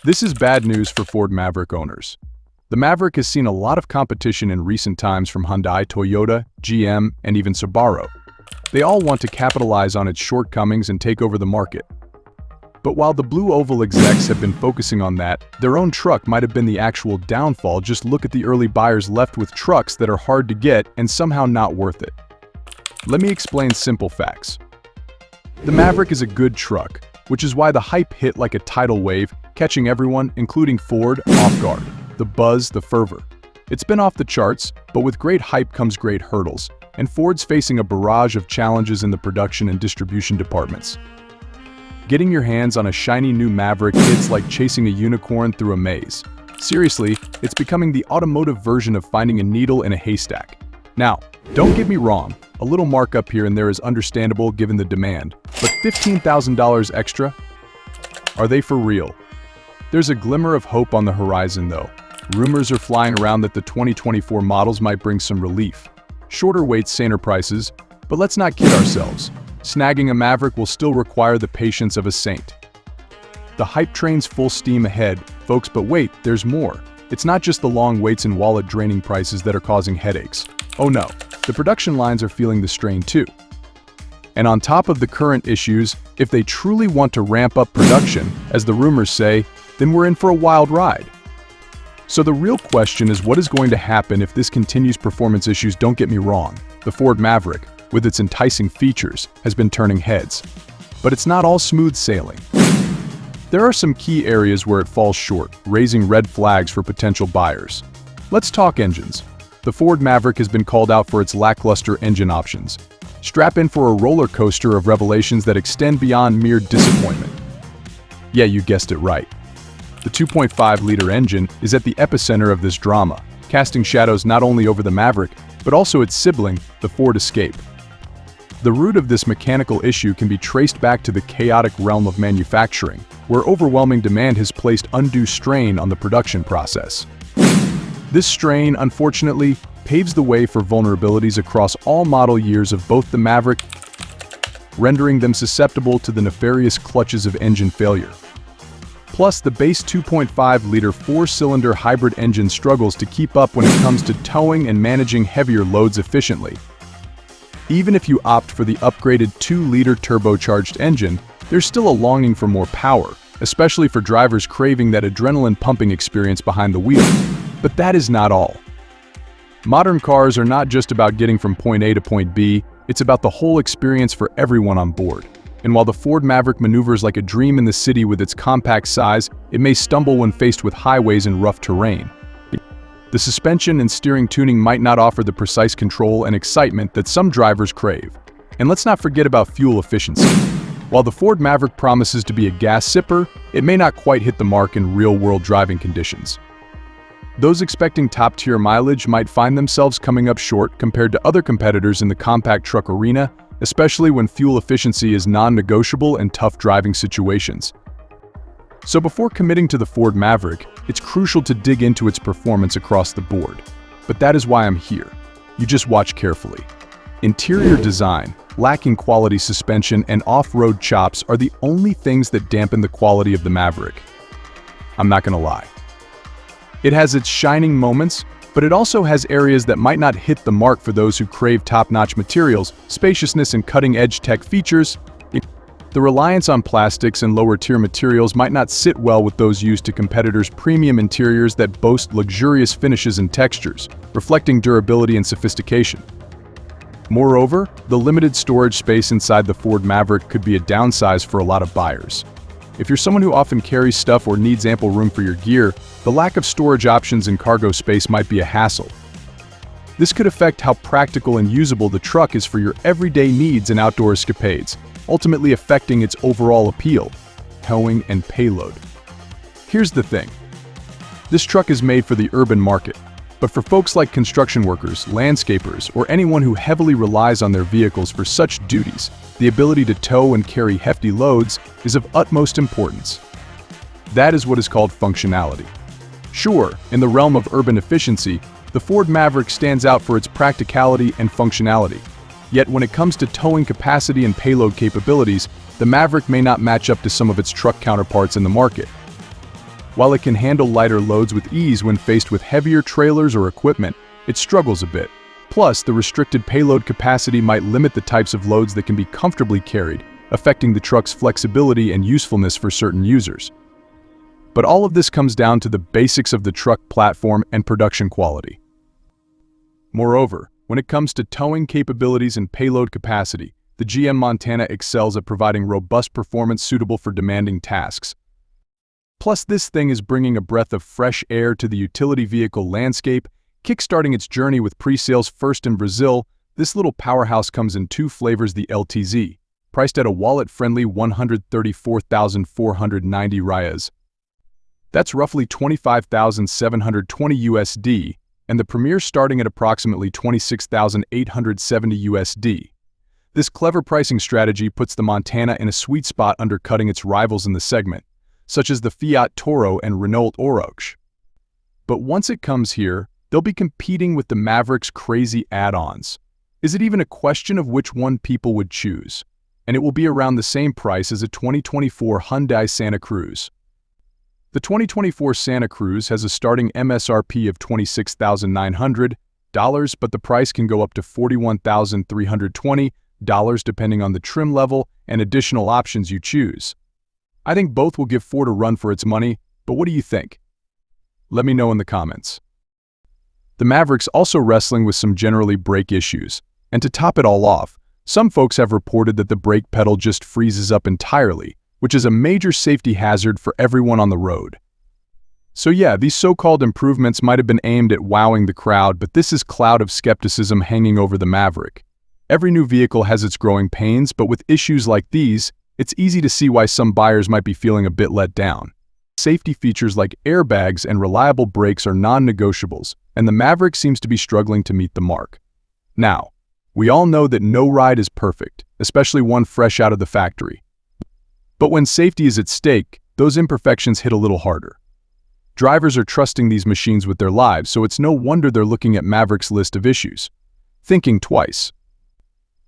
This is bad news for Ford Maverick owners. The Maverick has seen a lot of competition in recent times from Hyundai, Toyota, GM, and even Subaru. They all want to capitalize on its shortcomings and take over the market. But while the Blue Oval execs have been focusing on that, their own truck might have been the actual downfall. Just look at the early buyers left with trucks that are hard to get and somehow not worth it. Let me explain simple facts. The Maverick is a good truck, which is why the hype hit like a tidal wave, catching everyone, including Ford, off guard. The buzz, the fervor. It's been off the charts, but with great hype comes great hurdles, and Ford's facing a barrage of challenges in the production and distribution departments. Getting your hands on a shiny new Maverick hits like chasing a unicorn through a maze. Seriously, it's becoming the automotive version of finding a needle in a haystack. Now, don't get me wrong, a little markup here and there is understandable given the demand, but $15,000 extra? Are they for real? There's a glimmer of hope on the horizon though. Rumors are flying around that the 2024 models might bring some relief. Shorter waits, saner prices, but let's not kid ourselves. Snagging a Maverick will still require the patience of a saint. The hype train's full steam ahead, folks, but wait, there's more. It's not just the long waits and wallet-draining prices that are causing headaches. Oh no, the production lines are feeling the strain too. And on top of the current issues, if they truly want to ramp up production, as the rumors say, then we're in for a wild ride. So the real question is, what is going to happen if this continues? Performance issues, don't get me wrong. The Ford Maverick, with its enticing features, has been turning heads. But it's not all smooth sailing. There are some key areas where it falls short, raising red flags for potential buyers. Let's talk engines. The Ford Maverick has been called out for its lackluster engine options. Strap in for a roller coaster of revelations that extend beyond mere disappointment. Yeah, you guessed it right. The 2.5-liter engine is at the epicenter of this drama, casting shadows not only over the Maverick, but also its sibling, the Ford Escape. The root of this mechanical issue can be traced back to the chaotic realm of manufacturing, where overwhelming demand has placed undue strain on the production process. This strain, unfortunately, paves the way for vulnerabilities across all model years of both the Maverick, rendering them susceptible to the nefarious clutches of engine failure. Plus, the base 2.5-liter four-cylinder hybrid engine struggles to keep up when it comes to towing and managing heavier loads efficiently. Even if you opt for the upgraded 2-liter turbocharged engine, there's still a longing for more power, especially for drivers craving that adrenaline-pumping experience behind the wheel. But that is not all. Modern cars are not just about getting from point A to point B, it's about the whole experience for everyone on board. And while the Ford Maverick maneuvers like a dream in the city with its compact size, it may stumble when faced with highways and rough terrain. The suspension and steering tuning might not offer the precise control and excitement that some drivers crave. And let's not forget about fuel efficiency. While the Ford Maverick promises to be a gas sipper, it may not quite hit the mark in real-world driving conditions. Those expecting top-tier mileage might find themselves coming up short compared to other competitors in the compact truck arena, especially when fuel efficiency is non-negotiable in tough driving situations. So before committing to the Ford Maverick, it's crucial to dig into its performance across the board. But that is why I'm here. You just watch carefully. Interior design, lacking quality suspension, and off-road chops are the only things that dampen the quality of the Maverick. I'm not gonna lie. It has its shining moments, but it also has areas that might not hit the mark for those who crave top-notch materials, spaciousness, and cutting-edge tech features. The reliance on plastics and lower-tier materials might not sit well with those used to competitors' premium interiors that boast luxurious finishes and textures, reflecting durability and sophistication. Moreover, the limited storage space inside the Ford Maverick could be a downside for a lot of buyers. If you're someone who often carries stuff or needs ample room for your gear, the lack of storage options and cargo space might be a hassle. This could affect how practical and usable the truck is for your everyday needs and outdoor escapades, ultimately affecting its overall appeal, towing, and payload. Here's the thing. This truck is made for the urban market, but for folks like construction workers, landscapers, or anyone who heavily relies on their vehicles for such duties, the ability to tow and carry hefty loads is of utmost importance. That is what is called functionality. Sure, in the realm of urban efficiency, the Ford Maverick stands out for its practicality and functionality. Yet when it comes to towing capacity and payload capabilities, the Maverick may not match up to some of its truck counterparts in the market. While it can handle lighter loads with ease when faced with heavier trailers or equipment, it struggles a bit. Plus, the restricted payload capacity might limit the types of loads that can be comfortably carried, affecting the truck's flexibility and usefulness for certain users. But all of this comes down to the basics of the truck platform and production quality. Moreover, when it comes to towing capabilities and payload capacity, the GM Montana excels at providing robust performance suitable for demanding tasks. Plus, this thing is bringing a breath of fresh air to the utility vehicle landscape, kickstarting its journey with pre-sales first in Brazil. This little powerhouse comes in two flavors: the LTZ, priced at a wallet-friendly 134,490 reais. That's roughly 25,720 USD, and the Premier starting at approximately 26,870 USD. This clever pricing strategy puts the Montana in a sweet spot, undercutting its rivals in the segment, such as the Fiat Toro and Renault Oroch. But once it comes here, they'll be competing with the Maverick's crazy add-ons. Is it even a question of which one people would choose? And it will be around the same price as a 2024 Hyundai Santa Cruz. The 2024 Santa Cruz has a starting MSRP of $26,900, but the price can go up to $41,320 depending on the trim level and additional options you choose. I think both will give Ford a run for its money, but what do you think? Let me know in the comments. The Maverick's also wrestling with some generally brake issues, and to top it all off, some folks have reported that the brake pedal just freezes up entirely, which is a major safety hazard for everyone on the road. So yeah, these so-called improvements might have been aimed at wowing the crowd, but this is cloud of skepticism hanging over the Maverick. Every new vehicle has its growing pains, but with issues like these, it's easy to see why some buyers might be feeling a bit let down. Safety features like airbags and reliable brakes are non-negotiables, and the Maverick seems to be struggling to meet the mark. Now, we all know that no ride is perfect, especially one fresh out of the factory. But when safety is at stake, those imperfections hit a little harder. Drivers are trusting these machines with their lives, so it's no wonder they're looking at Maverick's list of issues, thinking twice.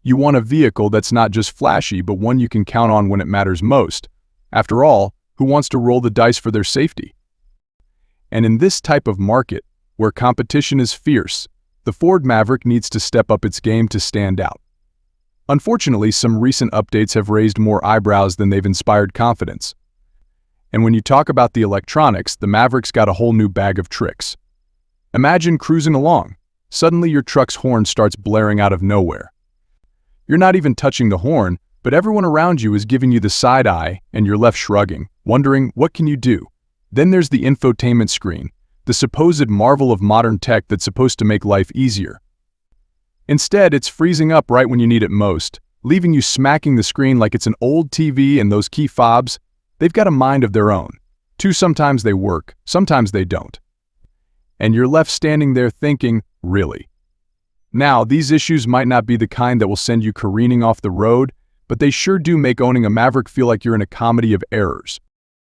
You want a vehicle that's not just flashy, but one you can count on when it matters most. After all, who wants to roll the dice for their safety? And in this type of market, where competition is fierce, the Ford Maverick needs to step up its game to stand out. Unfortunately, some recent updates have raised more eyebrows than they've inspired confidence. And when you talk about the electronics, the Maverick's got a whole new bag of tricks. Imagine cruising along. Suddenly your truck's horn starts blaring out of nowhere. You're not even touching the horn, but everyone around you is giving you the side eye, and you're left shrugging, wondering, what can you do? Then there's the infotainment screen, the supposed marvel of modern tech that's supposed to make life easier. Instead, it's freezing up right when you need it most, leaving you smacking the screen like it's an old TV, and those key fobs, they've got a mind of their own. Sometimes they work, sometimes they don't. And you're left standing there thinking, really? Now, these issues might not be the kind that will send you careening off the road, but they sure do make owning a Maverick feel like you're in a comedy of errors.